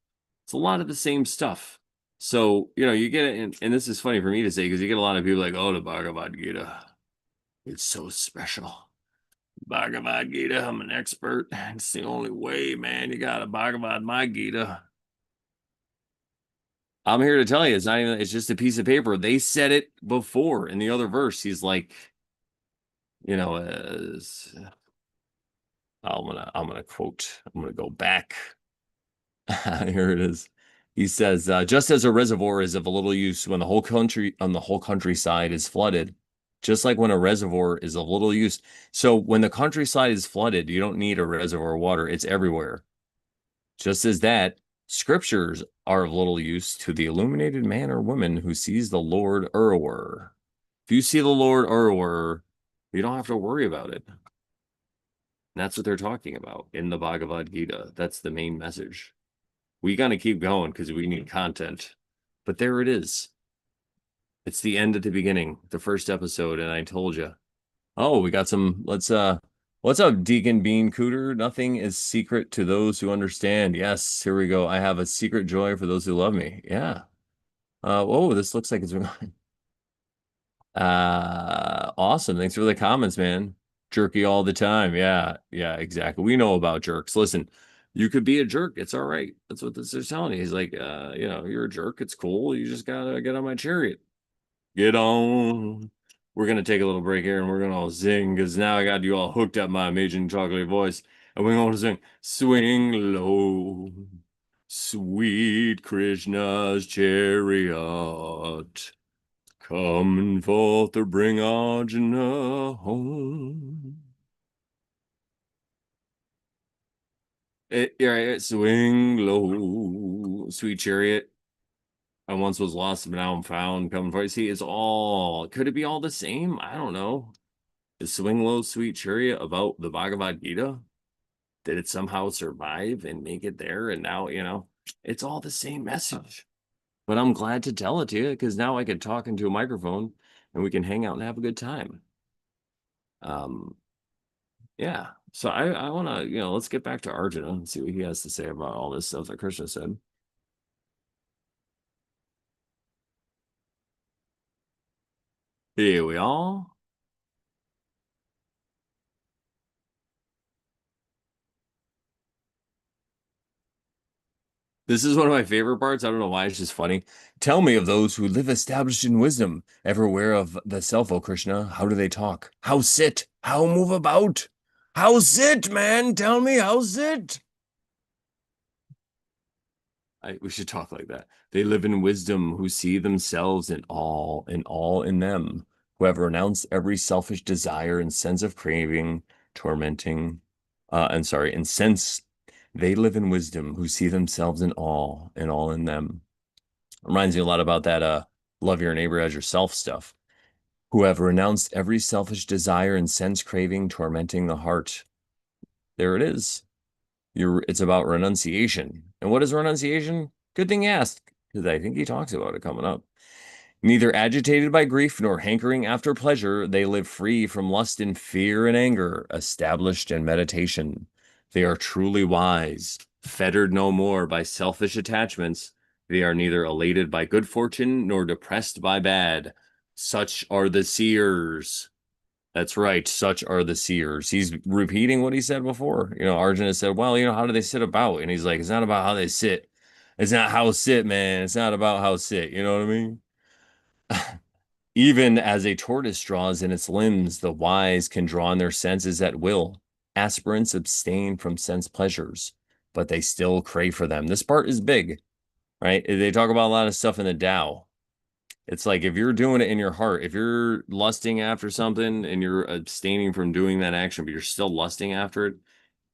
It's a lot of the same stuff. So, you get it, and this is funny for me to say because you get a lot of people like, oh, the Bhagavad Gita, it's so special. Bhagavad Gita, I'm an expert. It's the only way, man. You got to Bhagavad my Gita. I'm here to tell you, it's just a piece of paper. They said it before in the other verse. He's like, you know, uh, I'm gonna quote. I'm gonna go back. Here it is. He says, just as a reservoir is of a little use when the whole country on the whole countryside is flooded, just like when a reservoir is of little use. So when the countryside is flooded, you don't need a reservoir of water. It's everywhere. Just as that, scriptures are of little use to the illuminated man or woman who sees the Lord Erwer. If you see the Lord Erwer, you don't have to worry about it. That's what they're talking about in the Bhagavad Gita. That's the main message. We got to keep going because we need content. But there it is. It's the end at the beginning, the first episode, and I told you. Oh, we got some. What's up, Deacon Bean Cooter? Nothing is secret to those who understand. Yes, here we go. I have a secret joy for those who love me. Yeah. Whoa, this looks like it's awesome. Thanks for the comments, man. Jerky all the time. Yeah, yeah, exactly. We know about jerks. Listen, you could be a jerk. It's all right. That's what this is telling you. He's like, you're a jerk. It's cool. You just gotta get on my chariot. Get on. We're gonna take a little break here and we're gonna all sing because now I got you all hooked up my amazing chocolate voice. And we're gonna sing Swing Low, Sweet Krishna's Chariot. Coming forth to bring Arjuna home. Swing low, sweet chariot. I once was lost, but now I'm found. Coming for you. See, could it be all the same? I don't know. Is Swing Low, Sweet Chariot about the Bhagavad Gita? Did it somehow survive and make it there? And now, it's all the same message. But I'm glad to tell it to you because now I can talk into a microphone and we can hang out and have a good time. Yeah. So I want to, let's get back to Arjuna and see what he has to say about all this stuff that Krishna said. Here we are. This is one of my favorite parts. I don't know why, it's just funny. Tell me of those who live established in wisdom, ever aware of the self, O Krishna. How do they talk? How sit? How move about? How sit, man? Tell me how sit. We should talk like that. They live in wisdom, who see themselves in all in them, who have renounced every selfish desire and sense of craving, tormenting, and sense. They live in wisdom, who see themselves in all in them. Reminds me a lot about that love your neighbor as yourself stuff. Who have renounced every selfish desire and sense craving, tormenting the heart. There it is. It's about renunciation. And what is renunciation? Good thing you asked, because I think he talks about it coming up. Neither agitated by grief nor hankering after pleasure, they live free from lust and fear and anger, established in meditation. They are truly wise, fettered no more by selfish attachments. They are neither elated by good fortune nor depressed by bad. Such are the seers. That's right. Such are the seers. He's repeating what he said before. Arjuna said, well, how do they sit about? And he's like, it's not about how they sit. It's not how sit, man. It's not about how sit. You know what I mean? Even as a tortoise draws in its limbs, the wise can draw in their senses at will. Aspirants abstain from sense pleasures, but they still crave for them. This part is big. right? They talk about a lot of stuff in the Tao. It's like if you're doing it in your heart, if you're lusting after something and you're abstaining from doing that action, but you're still lusting after it,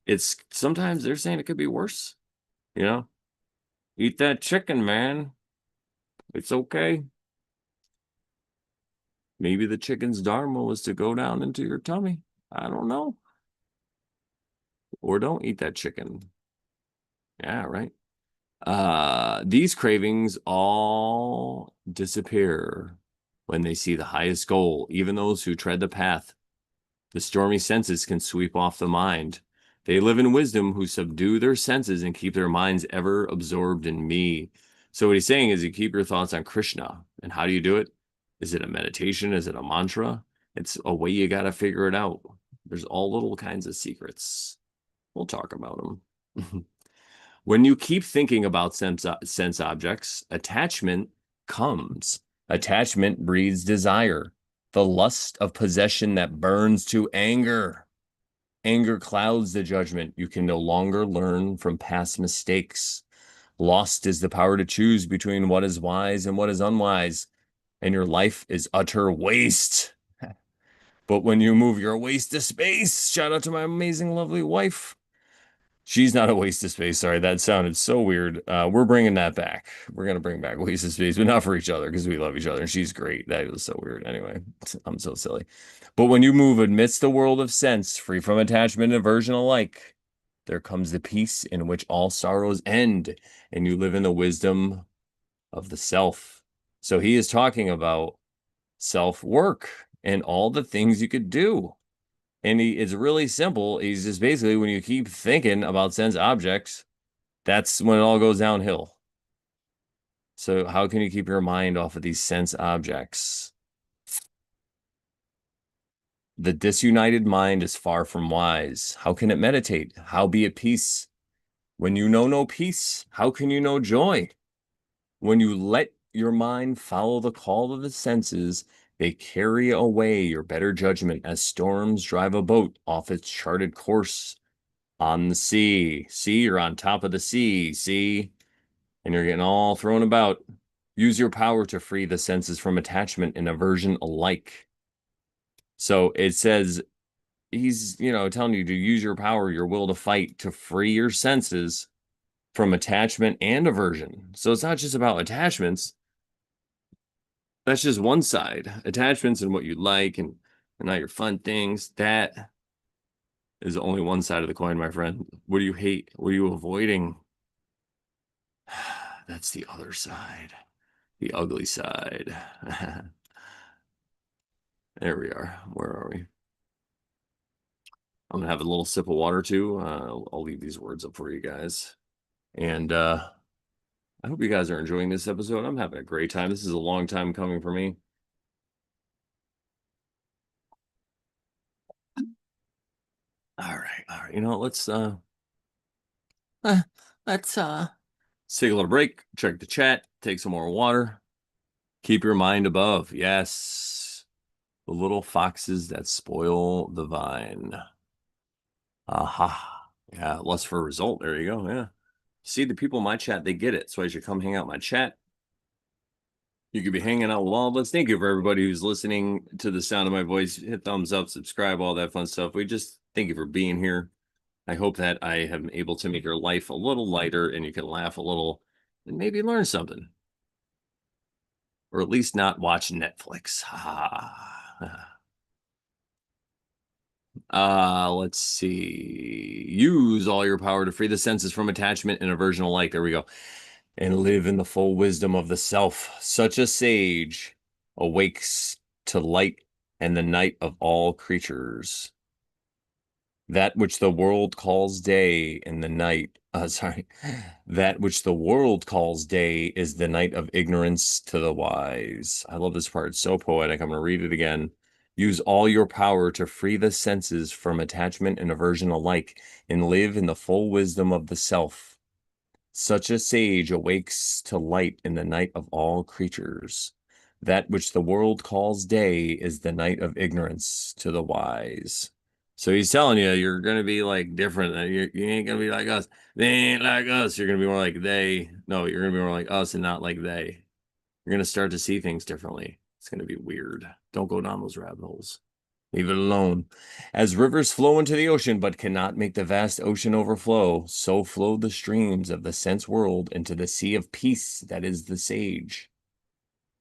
it's sometimes they're saying it could be worse. You know, eat that chicken, man. It's okay. Maybe the chicken's dharma was to go down into your tummy. I don't know. Or don't eat that chicken. Yeah, right. These cravings all disappear when they see the highest goal. Even those who tread the path, the stormy senses can sweep off the mind. They live in wisdom who subdue their senses and keep their minds ever absorbed in me. So what he's saying is you keep your thoughts on Krishna. And how do you do it? Is it a meditation? Is it a mantra? It's a way you got to figure it out. There's all little kinds of secrets. We'll talk about them. When you keep thinking about sense objects, attachment comes. Attachment breeds desire, the lust of possession that burns to anger. Anger clouds the judgment. You can no longer learn from past mistakes. Lost is the power to choose between what is wise and what is unwise, and your life is utter waste. But when you move your waste to space, shout out to my amazing, lovely wife. She's not a waste of space. Sorry, that sounded so weird. We're bringing that back. We're gonna bring back waste of space, but not for each other because we love each other. And she's great. That was so weird. Anyway, I'm so silly. But when you move amidst the world of sense, free from attachment and aversion alike, there comes the peace in which all sorrows end, and you live in the wisdom of the self. So he is talking about self work and all the things you could do. And it's really simple. He's just basically when you keep thinking about sense objects, that's when it all goes downhill. So how can you keep your mind off of these sense objects? The disunited mind is far from wise. How can it meditate? How be at peace? When you know no peace, how can you know joy? When you let your mind follow the call of the senses, they carry away your better judgment as storms drive a boat off its charted course on the sea. See, you're on top of the sea, see? And you're getting all thrown about. Use your power to free the senses from attachment and aversion alike. So it says he's, telling you to use your power, your will to fight to free your senses from attachment and aversion. So it's not just about attachments. That's just one side. Attachments and what you like and all your fun things. That is only one side of the coin, my friend. What do you hate? What are you avoiding? That's the other side, the ugly side. There we are. Where are we? I'm gonna have a little sip of water too. I'll leave these words up for you guys. And I hope you guys are enjoying this episode. I'm having a great time. This is a long time coming for me. All right, all right. Let's take a little break, check the chat, take some more water. Keep your mind above. Yes. The little foxes that spoil the vine. Aha. Yeah, lust for a result. There you go. Yeah. See, the people in my chat, they get it. So I should come hang out in my chat. You could be hanging out with all of us. Thank you for everybody who's listening to the sound of my voice. Hit thumbs up, subscribe, all that fun stuff. We just thank you for being here. I hope that I am able to make your life a little lighter and you can laugh a little and maybe learn something. Or at least not watch Netflix. Let's see. Use all your power to free the senses from attachment and aversion alike. There we go. And live in the full wisdom of the self. Such a sage awakes to light and the night of all creatures. That which the world calls day and the night, that which the world calls day is the night of ignorance to the wise. I love this part. It's so poetic. I'm going to read it again. Use all your power to free the senses from attachment and aversion alike and live in the full wisdom of the self. Such a sage awakes to light in the night of all creatures. That which the world calls day is the night of ignorance to the wise. So he's telling you you're gonna be like different. You ain't gonna be like us. They ain't like us. You're gonna be more like they. No, you're gonna be more like us and not like they. You're gonna start to see things differently. It's gonna be weird. Don't go down those rabbit holes. Leave it alone. As rivers flow into the ocean but cannot make the vast ocean overflow, so flow the streams of the sense world into the sea of peace that is the sage.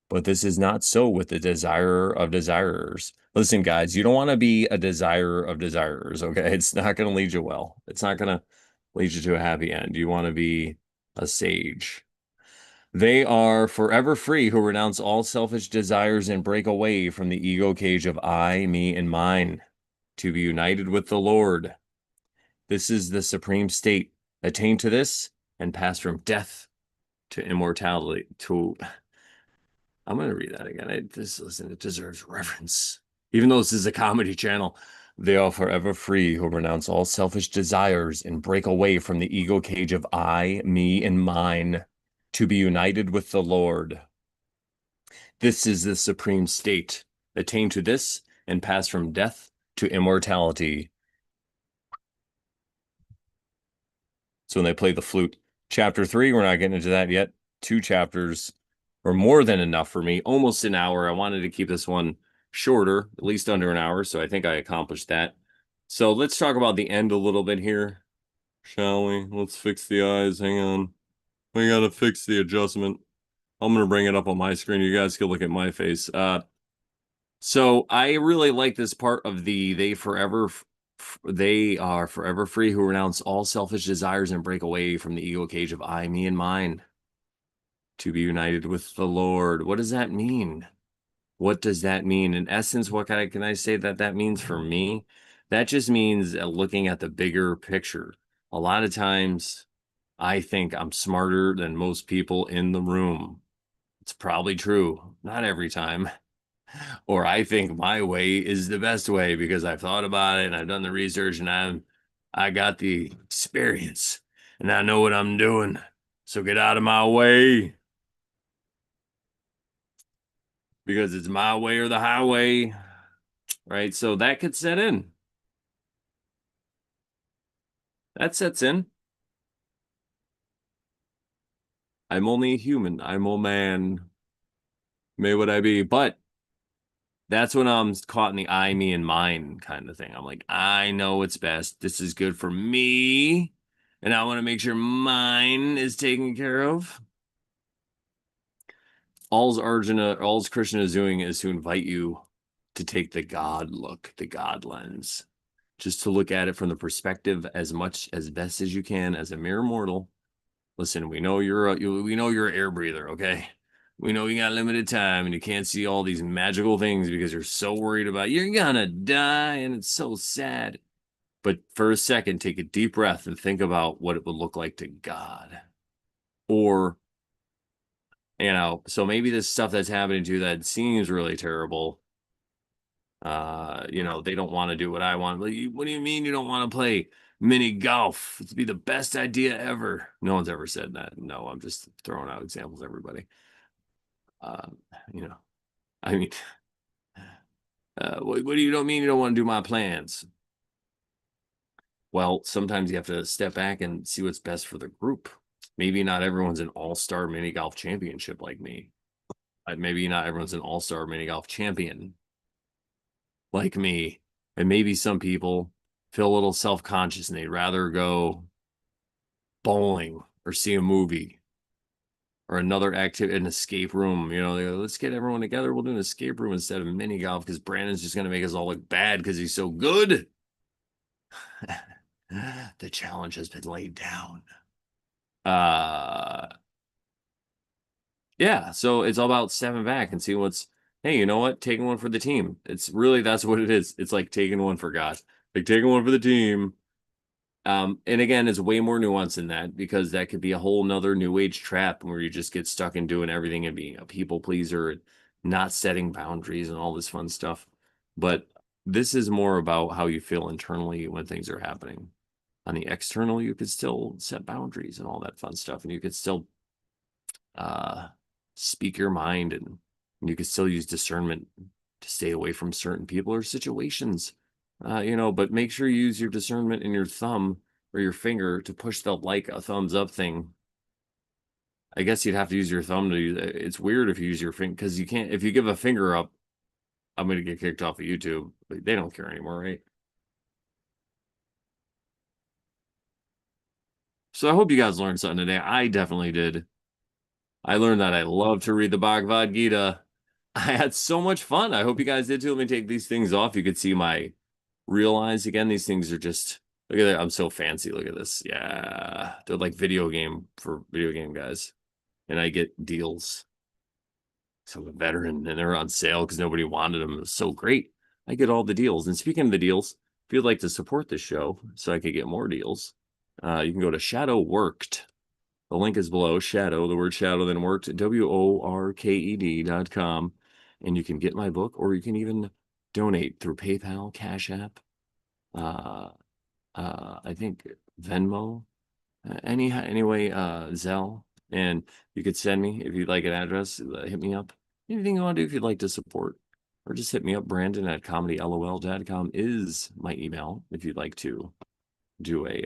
But this is not so with the desirer of desirers. Listen, guys, you don't want to be a desirer of desirers, okay? It's not going to lead you well. It's not going to lead you to a happy end. You want to be a sage. They are forever free who renounce all selfish desires and break away from the ego cage of I, me, and mine to be united with the Lord. This is the supreme state. Attain to this and pass from death to immortality. I'm going to read that again. Listen, it deserves reverence. Even though this is a comedy channel, they are forever free who renounce all selfish desires and break away from the ego cage of I, me, and mine to be united with the Lord. This is the supreme state. Attain to this and pass from death to immortality. So when they play the flute, chapter 3, we're not getting into that yet. 2 chapters or more than enough for me. Almost an hour. I wanted to keep this one shorter, at least under an hour. So I think I accomplished that. So let's talk about the end a little bit here, shall we? Let's fix the eyes. Hang on. We got to fix the adjustment. I'm going to bring it up on my screen. You guys can look at my face. So I really like this part of they are forever free who renounce all selfish desires and break away from the ego cage of I, me, and mine to be united with the Lord. What does that mean? What does that mean? In essence, what can I say that means for me? That just means looking at the bigger picture. A lot of times I think I'm smarter than most people in the room. It's probably true. Not every time. Or I think my way is the best way because I've thought about it and I've done the research and I got the experience and I know what I'm doing. So get out of my way because it's my way or the highway, right? So that could set in. That sets in. I'm only a human. I'm a man. May what I be. But that's when I'm caught in the I, me, and mine kind of thing. I'm like, I know what's best. This is good for me. And I want to make sure mine is taken care of. All's Krishna is doing is to invite you to take the God look, the God lens, just to look at it from the perspective as much as best as you can as a mere mortal. Listen, we know we know you're an air breather, okay? We know you got limited time and you can't see all these magical things because you're so worried about you're gonna die and it's so sad. But for a second, take a deep breath and think about what it would look like to God. Or, so maybe this stuff that's happening to you that seems really terrible. They don't want to do what I want. Like, what do you mean you don't want to play mini golf? It'd be the best idea ever. No one's ever said that. No, I'm just throwing out examples, everybody. Uh, you know, I mean, what do you don't mean you don't want to do my plans? Well, sometimes you have to step back and see what's best for the group. Maybe not everyone's an all-star mini golf championship like me. Maybe not everyone's an all-star mini golf champion like me. And maybe some people feel a little self-conscious and they'd rather go bowling or see a movie or another activity, an escape room. They go, let's get everyone together. We'll do an escape room instead of mini golf because Brandon's just going to make us all look bad because he's so good. The challenge has been laid down. Yeah, so it's all about stepping back and seeing hey, you know what? Taking one for the team. It's really, that's what it is. It's like taking one for God, like taking one for the team. And again, it's way more nuanced than that because that could be a whole nother new age trap where you just get stuck in doing everything and being a people pleaser and not setting boundaries and all this fun stuff. But this is more about how you feel internally when things are happening. On the external, you could still set boundaries and all that fun stuff, and you could still speak your mind, and you could still use discernment to stay away from certain people or situations But make sure you use your discernment in your thumb or your finger to push the like a thumbs up thing. I guess you'd have to use your thumb to use it. It's weird if you use your finger because you can't. If you give a finger up, I'm going to get kicked off of YouTube. They don't care anymore, right? So I hope you guys learned something today. I definitely did. I learned that I love to read the Bhagavad Gita. I had so much fun. I hope you guys did too. Let me take these things off. You could see my real eyes again. These things are just, look at that. I'm so fancy. Look at this. Yeah. They're like video game guys. And I get deals. So I'm a veteran and they're on sale because nobody wanted them. It was so great. I get all the deals. And speaking of the deals, if you'd like to support this show so I could get more deals, you can go to Shadow Worked. The link is below. Shadow, the word shadow, then worked, WORKED.com. And you can get my book, or you can even donate through PayPal, Cash App, I think Venmo, anyway, Zelle. And you could send me if you'd like an address, hit me up. Anything you want to do if you'd like to support, or just hit me up. Brandon at comedylol.com is my email if you'd like to do a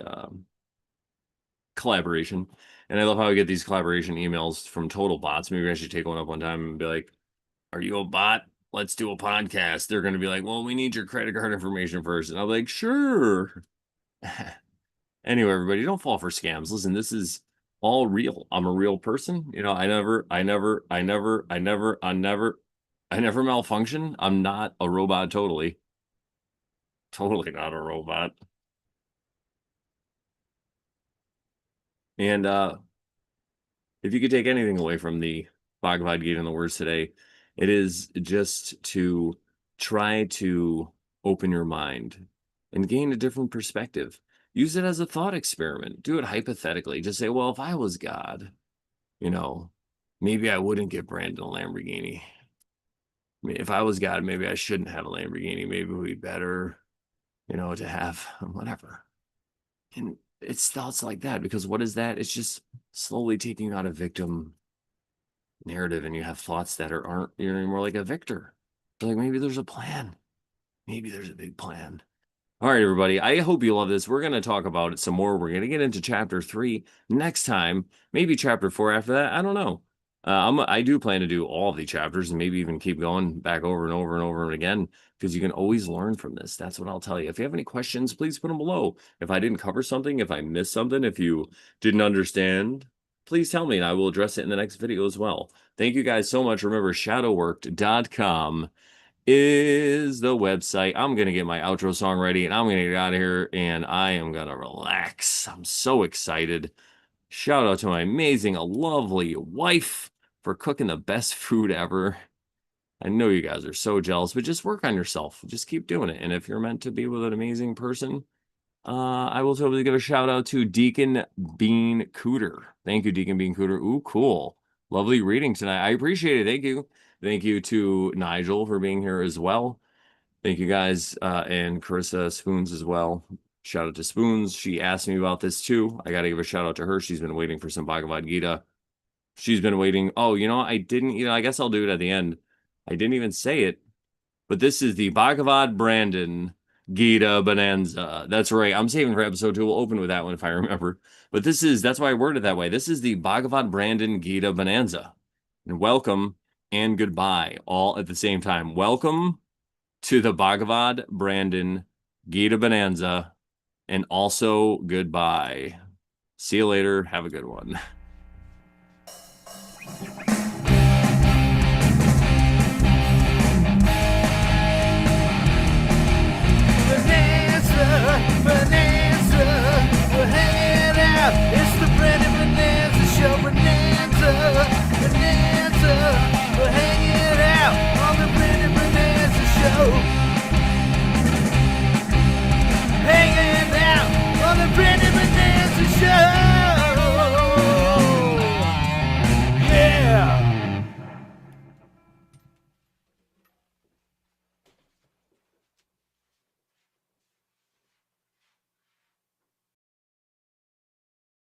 collaboration. And I love how I get these collaboration emails from total bots. Maybe I should take one up one time and be like, are you a bot? Let's do a podcast. They're going to be like, well, we need your credit card information first. And I'm like, sure. Anyway, everybody, don't fall for scams. Listen, this is all real. I'm a real person. I never malfunction. I'm not a robot totally. Totally not a robot. And if you could take anything away from the Bhagavad Gita and the words today, it is just to try to open your mind and gain a different perspective. Use it as a thought experiment. Do it hypothetically. Just say, well, if I was God, you know, maybe I wouldn't get Brandon a Lamborghini. I mean, if I was God, maybe I shouldn't have a Lamborghini. Maybe it would be better, to have whatever. And it's thoughts like that, because what is that? It's just slowly taking you out of victim narrative, and you have thoughts that aren't, you're anymore like a victor. So like maybe there's a plan. Maybe there's a big plan. All right, everybody. I hope you love this. We're going to talk about it some more. We're going to get into chapter 3 next time. Maybe chapter 4 after that. I don't know. I do plan to do all of the chapters and maybe even keep going back over and over and over again, because you can always learn from this. That's what I'll tell you. If you have any questions, please put them below. If I didn't cover something, if I missed something, if you didn't understand, please tell me and I will address it in the next video as well. Thank you guys so much. Remember, shadowworked.com is the website. I'm going to get my outro song ready and I'm going to get out of here and I am going to relax. I'm so excited. Shout out to my amazing, lovely wife for cooking the best food ever. I know you guys are so jealous, but just work on yourself. Just keep doing it. And if you're meant to be with an amazing person, I will totally give a shout out to Deacon Bean Cooter. Thank you, Deacon Bean Cooter. Ooh, cool. Lovely reading tonight. I appreciate it. Thank you. Thank you to Nigel for being here as well. Thank you guys, and Carissa Spoons as well. Shout out to Spoons. She asked me about this too. I got to give a shout out to her. She's been waiting for some Bhagavad Gita. She's been waiting. Oh, I didn't, I guess I'll do it at the end. I didn't even say it, but this is the Bhagavad Brandon Gita Bonanza. That's right. I'm saving for episode 2. We'll open with that one if I remember. But that's why I worded it that way. This is the Bhagavad Brandon Gita Bonanza. And welcome and goodbye all at the same time. Welcome to the Bhagavad Brandon Gita Bonanza, and also goodbye. See you later. Have a good one.